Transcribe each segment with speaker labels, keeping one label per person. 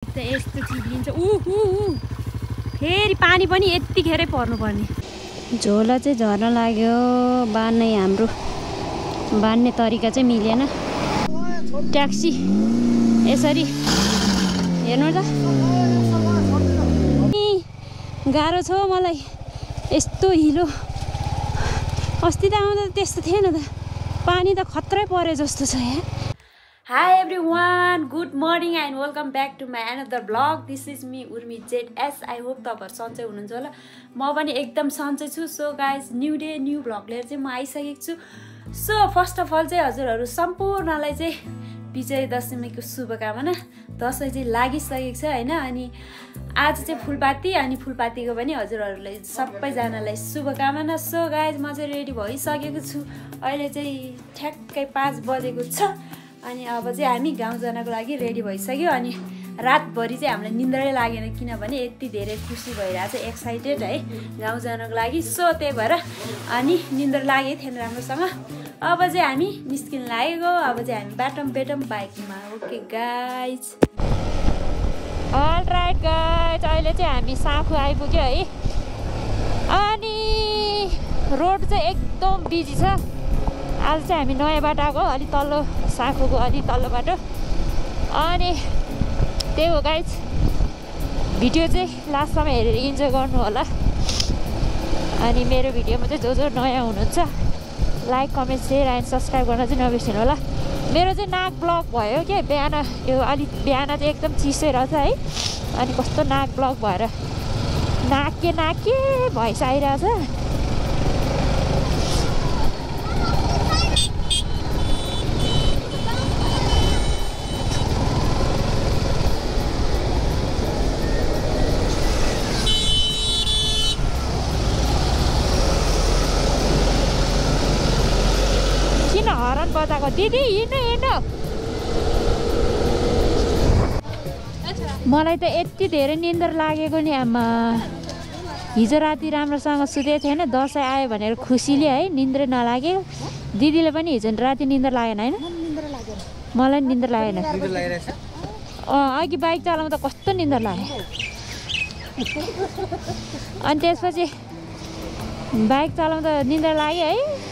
Speaker 1: यस्तो चिप्लिन्छ फेरि पानी पनि यतिखेरै पर्नुपर्ने। झोला चाहिँ झर्न लाग्यो, बान्ने हाम्रो बान्ने तरिका चाहिँ मिलेन। ट्याक्सी यसरी हेर्नु त गाह्रो छ मलाई यस्तो हिलो। अस्ति त आउँदा त्यस्तो थिएन त, पानी त खत्रै परे जस्तो छ यहाँ। Hi everyone, good morning and welcome back to my another vlog. This is me Urmi ZS. I hope तपाईहरु सन्चै हुनुहुन्छ होला। म पनि एकदम सन्चै छु। So guys, new day new vlog लिएर चाहिँ म आइसकेको छु। सो फर्स्ट अफ अल चाहिँ हजुरहरु सम्पूर्णलाई चाहिँ विजय दशमीको शुभकामना। दशैं चाहिँ लागिसकेको छ हैन, अनि आज चाहिँ फुलपाती, अनि फुलपातीको पनि हजुरहरुलाई सबैजनालाई शुभकामना। सो गाइज, म चाहिँ रेडी भइसकेको छु। अहिले चाहिँ ठ्याक्कै 5 बजेको छ। अनि अब चाहिँ हामी गाउँ जानको लागि रेडी भइसक्यो। अनि रातभरि चाहिँ हामीलाई निन्द्रै लागेन, किनभने यति धेरै खुसी भइरहेछ, एक्साइटेड है गाउँ जानको लागि। सो त्यही भएर अनि निन्द्रा लागेको थिएन राम्रोसँग। अब चाहिँ हामी निस्किन लागेको। अब चाहिँ हामी बाटम बाइकमा। ओके गाइज, अलराइट गाइज, अहिले चाहिँ हामी साँखु आइपुग्यो है। अनि रोड चाहिँ एकदम बिजी छ। आज चाहिँ हामी नयाँ बाटो आएको, अलि तल्लो साँखुको अलि तल्लो बाटो। अनि त्यही हो गाइज, भिडियो चाहिँ लास्टसम्म हेरेर इन्जोय गर्नु होला। अनि मेरो भिडियोमा चाहिँ जो नयाँ हुनुहुन्छ like comment share and subscribe गर्न चाहिँ नबिर्सिनु होला। मेरो चाहिँ नाक ब्लक भयो क्या बिहान, यो अलि बिहान चाहिँ एकदम चिसै रहेछ है। अनि कस्तो नाक ब्लक भएर नाके भइस आइरहेछ। बजाएको दिदी हिँड्नु। मलाई त यति धेरै निन्द्रा लागेको नि आमा। हिजो राति राम्रोसँग सुतेको थिएन, दसैँ आयो भनेर खुसीले है निन्द्रै नलाग्यो। दिदीले पनि हिजो राति निन्द्रा लागेन होइन? मलाई निन्द्रा लागेन। अघि बाइक चलाउँदा कस्तो निन्द्रा लाग्यो। अनि त्यसपछि बाइक चलाउँदा निन्द्रा लाग्यो है।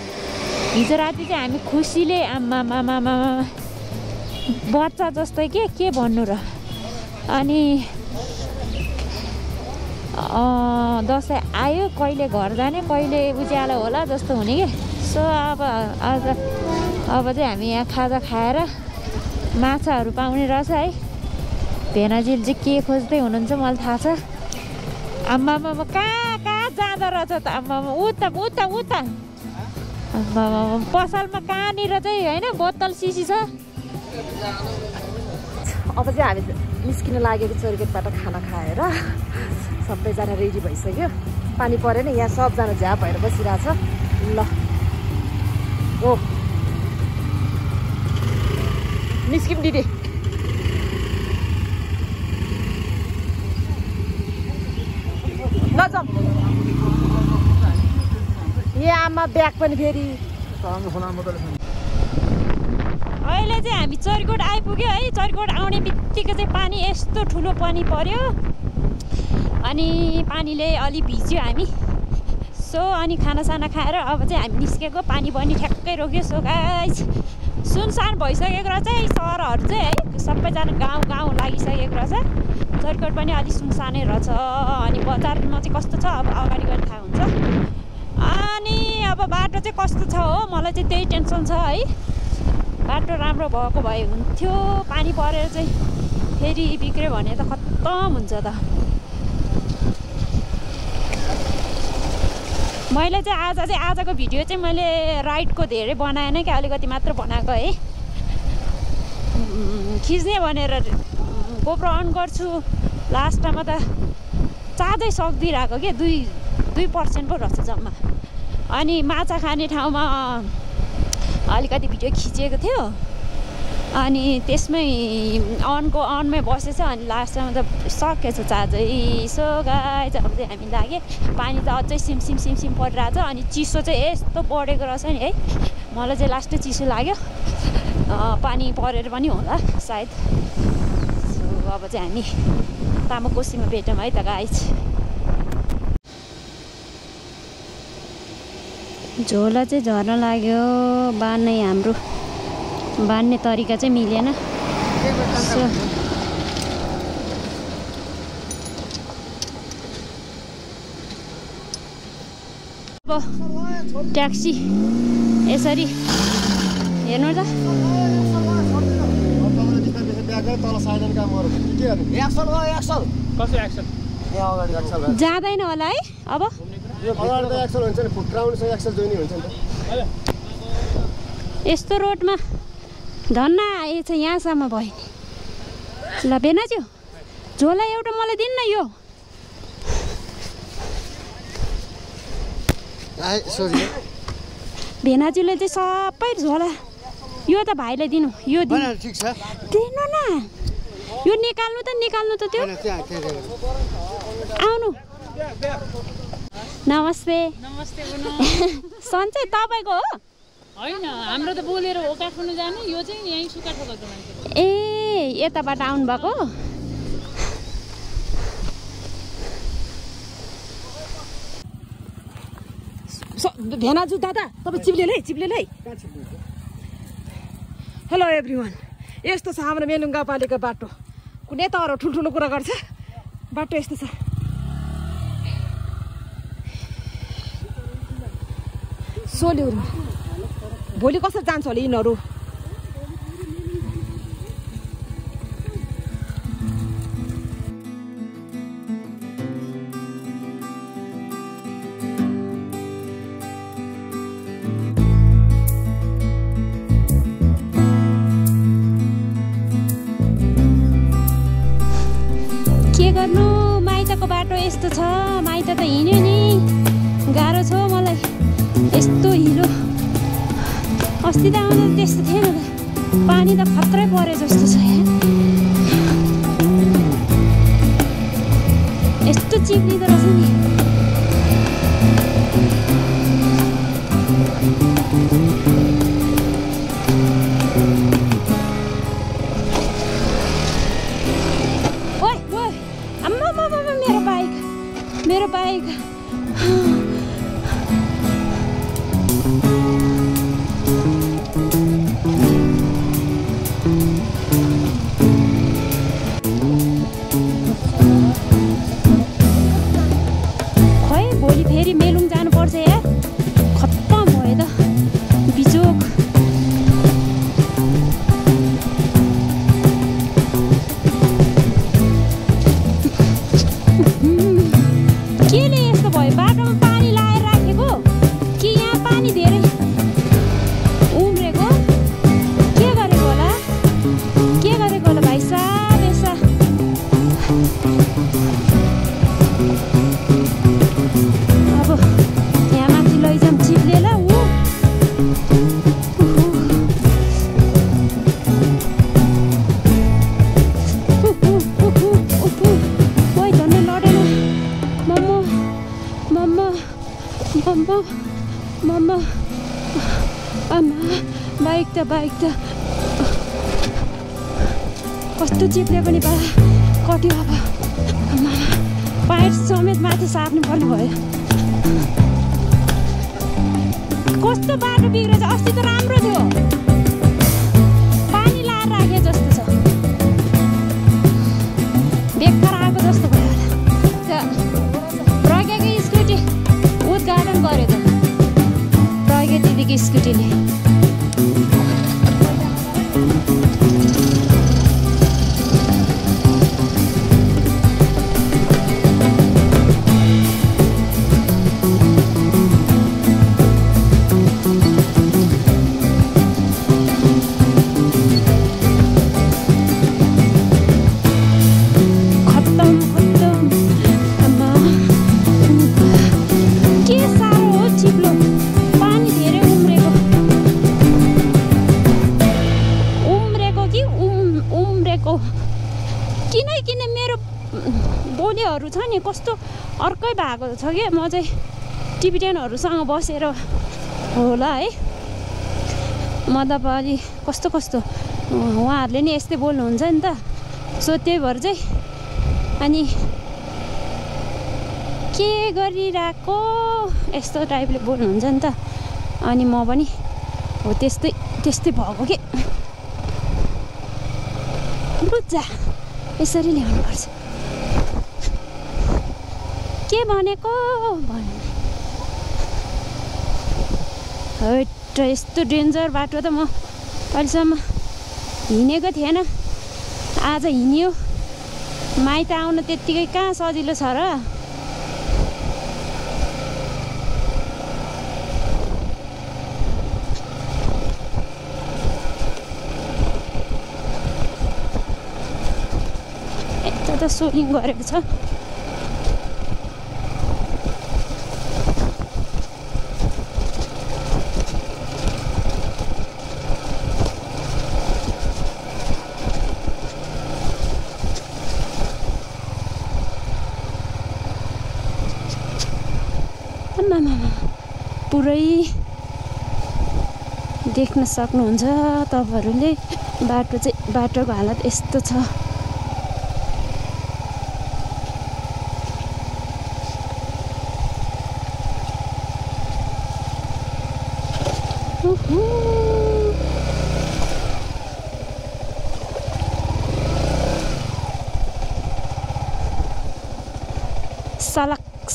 Speaker 1: हिजो राति चाहिँ हामी खुसीले आमा बच्चा जस्तै के भन्नु र। अनि दसैँ आयो, कहिले घर जाने कहिले उज्यालो होला जस्तो हुने कि। सो अब चाहिँ हामी यहाँ खाजा खाएर माछाहरू पाउने रहेछ है। भेनाजीले चाहिँ के खोज्दै हुनुहुन्छ मलाई थाहा छ। आम्मामा कहाँ जाँदो रहेछ त आम्मामा, उता पसलमा कहाँनिर चाहिँ होइन बोतल सिसी छ।
Speaker 2: अब चाहिँ हामी निस्किन लागेको चोरगेटबाट खाना खाएर सबैजना रेडी भइसक्यो। पानी परेन, यहाँ सबजना झ्याप भएर बसिरहेछ। ल ओ निस्किम दिदी। ल जाऊँ। यहाँ आमा ब्याग पनि फेरि।
Speaker 1: अहिले चाहिँ हामी चरकोट आइपुग्यो है। चरकोट आउने बित्तिकै चाहिँ पानी यस्तो ठुलो पानी पर्यो। अनि पानीले अलि भिज्यो हामी। सो अनि खानासाना खाएर अब चाहिँ हामी निस्केको। पानी पनि ठ्याक्कै रोक्यो। सो गाइस, सुनसान भइसकेको रहेछ है सहरहरू चाहिँ है। सबैजना गाउँ लागिसकेको रहेछ। चरकोट पनि अलिक सुनसानै रहेछ। अनि बजारमा चाहिँ कस्तो छ अब अगाडि गएर थाहा हुन्छ। अनि अब बाटो चाहिँ कस्तो छ हो, मलाई चाहिँ त्यही टेन्सन छ है। बाटो राम्रो भएको भए हुन्थ्यो। पानी परेर चाहिँ फेरि बिग्रियो भने त खत्तम हुन्छ त। मैले चाहिँ आजको भिडियो चाहिँ मैले राइडको धेरै बनाएन कि, अलिकति मात्र बनाएको है। खिच्ने भनेर गोप्रो अन गर्छु, लास्टमा त चार्जै सक्दिरहेको के 2% पो रहेछ जम्मा। अनि माछा खाने ठाउँमा अलिकति भिडियो खिचेको थियो। अनि त्यसमै अनमै बसेछ। अनि लास्टमा त सकेछ चार्जै। सो गाइस, अब चाहिँ हामी लाग्यो। पानी त अझै सिम परिरहेछ। अनि चिसो चाहिँ यस्तो बढेको रहेछ नि है। मलाई चाहिँ लास्टै चिसो लाग्यो, पानी परेर पनि होला सायद। अब चाहिँ हामी तामाकोसीमा भेटौँ है त गाइस। झोला चाहिँ झर्न लाग्यो, हाम्रो बान्ने तरिका चाहिँ मिलेन। अब ट्याक्सी यसरी हेर्नु त जाँदैन होला है। अब यस्तो रोडमा धन्न आएछ यहाँसम्म भयो नि। ल भेनाज्यू झोला एउटा मलाई दिन्न यो। भेनाज्यूले चाहिँ सबै झोला यो त भाइलाई दिनु, यो दिनु न, यो निकाल्नु त त्यो आउनु। नमस्ते।
Speaker 3: नमस्ते।
Speaker 1: सन्चै तपाईँको हो?
Speaker 3: होइन, हाम्रो त बोलेर हो काठमाडौँ जाने, यो चाहिँ यहीँ सुकाठोकको मान्छे।
Speaker 1: ए यताबाट आउनु भएको?
Speaker 2: भेनाजु दादा तपाईँ चिप्लेल है। हेलो एभ्रिवान, यस्तो छ हाम्रो मेलुङ गाउँपालिका बाटो। कुनै तर ठुल्ठुलो कुरा गर्छ, बाटो यस्तो छ। सोल्युहरू भोलि कसरी जान्छ होला यिनीहरू?
Speaker 1: के गर्नु, माइतको बाटो यस्तो छ। माइत त हिँड्यो नि, गाह्रो छ मलाई। यस्तो हिलो अस्ति त आउँदा त्यस्तो थिएन त, पानी त खत्रै परे जस्तो छ यहाँ। यस्तो चिप्लिँदो रहेछ नि। ओइ आम्मा मेरो बाइक फेरि मेलुङ जानुपर्छ यार, खत्तम भयो त बिजोक। केले यस्तो भयो? बाटोमा पानी लाएर राखेको कि यहाँ पानी धेरै उम्रेको? के गरेको होला भाइ साहब? यसो यहाँ माथि लैजाउँ चिप्लेर। ओइ धन्ने लडेन। मम्मा आमा बाइक त कस्तो चिप्ले पनि बा कट्यो। अब आमा पाइट समेत माथि सार्नु पर्ने भयो। कस्तो बाटो बिग्रेछ? अस्ति त राम्रो थियो, पानी लाएर राखे जस्तो छ। बेकार आएको जस्तो भयो होला। प्रज्ञाको स्कुटी उद्घाटन गर्यो त, प्रज्ञा दिदीको स्कुटीले। किन मेरो बोलीहरू छ नि कस्तो अर्कै भएको छ क्या। म चाहिँ टिबिटेनहरूसँग बसेर होला है, मतलब अलि कस्तो उहाँहरूले नि यस्तै बोल्नुहुन्छ नि त। सो त्यही भएर चाहिँ अनि के गरिरहेको यस्तो टाइपले बोल्नुहुन्छ नि त अनि म पनि हो त्यस्तै भएको के बुझ्जा यसरी ल्याउनुपर्छ के भनेको भन्नु हट यस्तो डेन्जर बाटो त म अहिलेसम्म हिँडेको थिएन आज हिँड्यो माइत आउन त्यत्तिकै कहाँ सजिलो छ र यता त सोलिङ गरेको छ पुरै देख्न सक्नुहुन्छ तपाईहरुले बाटोको हालत यस्तो छ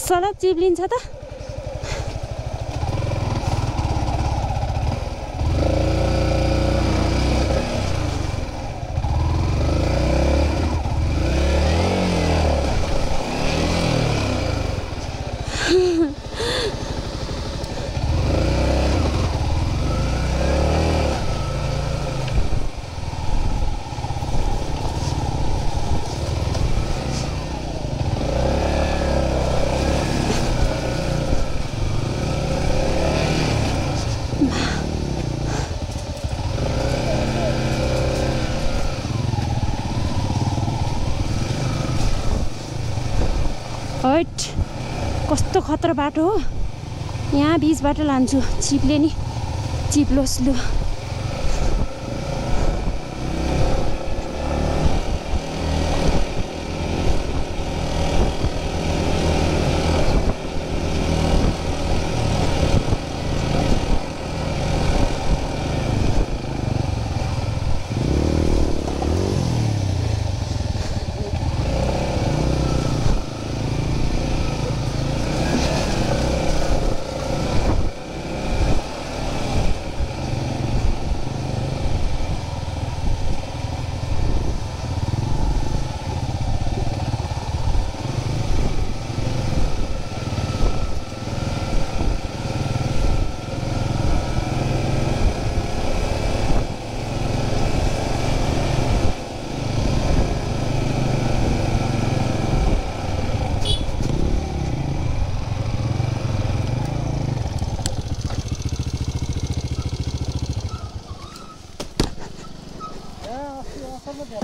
Speaker 1: सलक चिप्लिन्छ त हट कस्तो खतरा बाटो हो यहाँ बीचबाट लान्छु चिप्ले नि चिप्लोस् लु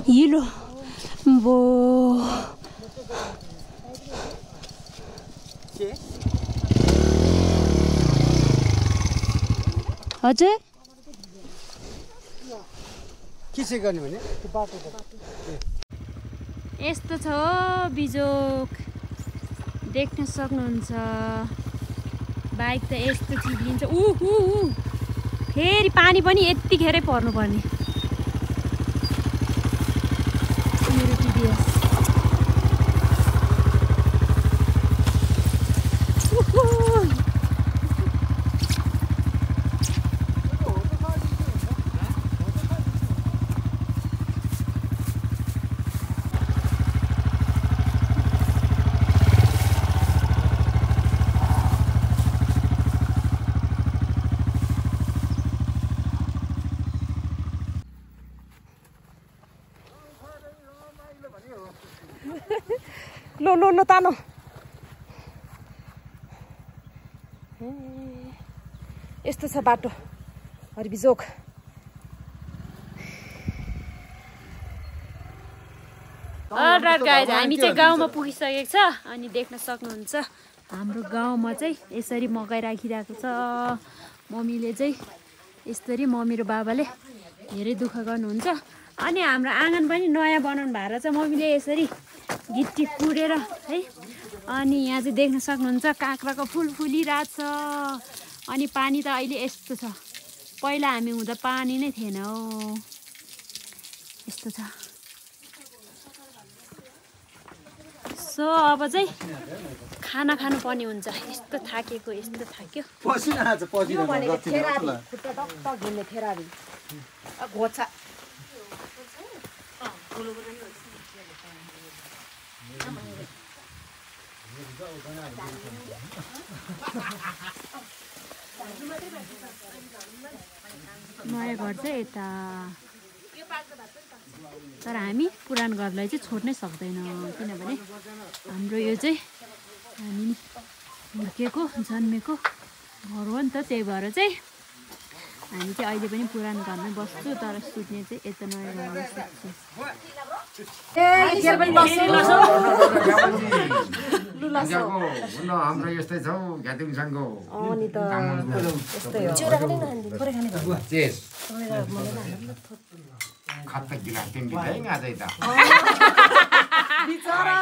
Speaker 1: हिलो बो हजुर
Speaker 4: के चाहिँ गर्ने भने
Speaker 1: यस्तो छ बिजोक देख्न सक्नुहुन्छ बाइक त यस्तो चिप्लिन्छ फेरि पानी पनि यतिखेरै पर्नुपर्ने मेरो टिभीएस
Speaker 2: लो तानो यस्तो छ बाटो हरबिजोक
Speaker 1: अलराइट गाइज हामी चाहिँ गाउँमा पुगिसकेको छ अनि देख्न सक्नुहुन्छ हाम्रो गाउँमा चाहिँ यसरी मकै राखिरहेको छ मम्मीले चाहिँ यसरी मम्मी र बाबाले धेरै दुःख गर्नुहुन्छ अनि हाम्रो आँगन पनि नयाँ बनाउनु भएर चाहिँ मम्मीले यसरी गिट्टी कुरेर है अनि यहाँ चाहिँ देख्न सक्नुहुन्छ काँक्राको फुल फुलिरहेछ अनि पानी त अहिले यस्तो छ पहिला हामी हुँदा पानी नै थिएन हो यस्तो छ सो अब चाहिँ खाना खानुपर्ने हुन्छ यस्तो थाकेको यस्तो थाक्यो
Speaker 2: घोचा
Speaker 1: नयाँ घर चाहिँ यता तर हामी पुरानो घरलाई चाहिँ छोड्नै सक्दैनौँ किनभने हाम्रो यो चाहिँ हामी हुर्केको जन्मेको घर हो नि त त्यही भएर चाहिँ हामी चाहिँ अहिले पनि पुरानो घरमै बस्छु तर सुत्ने चाहिँ यता नयाँ घरमा सक्छु
Speaker 5: हाम्रो यस्तै छौ घ्यातिङसँगको खत्ता गिलास तिमी बिताइ आज त बिचरा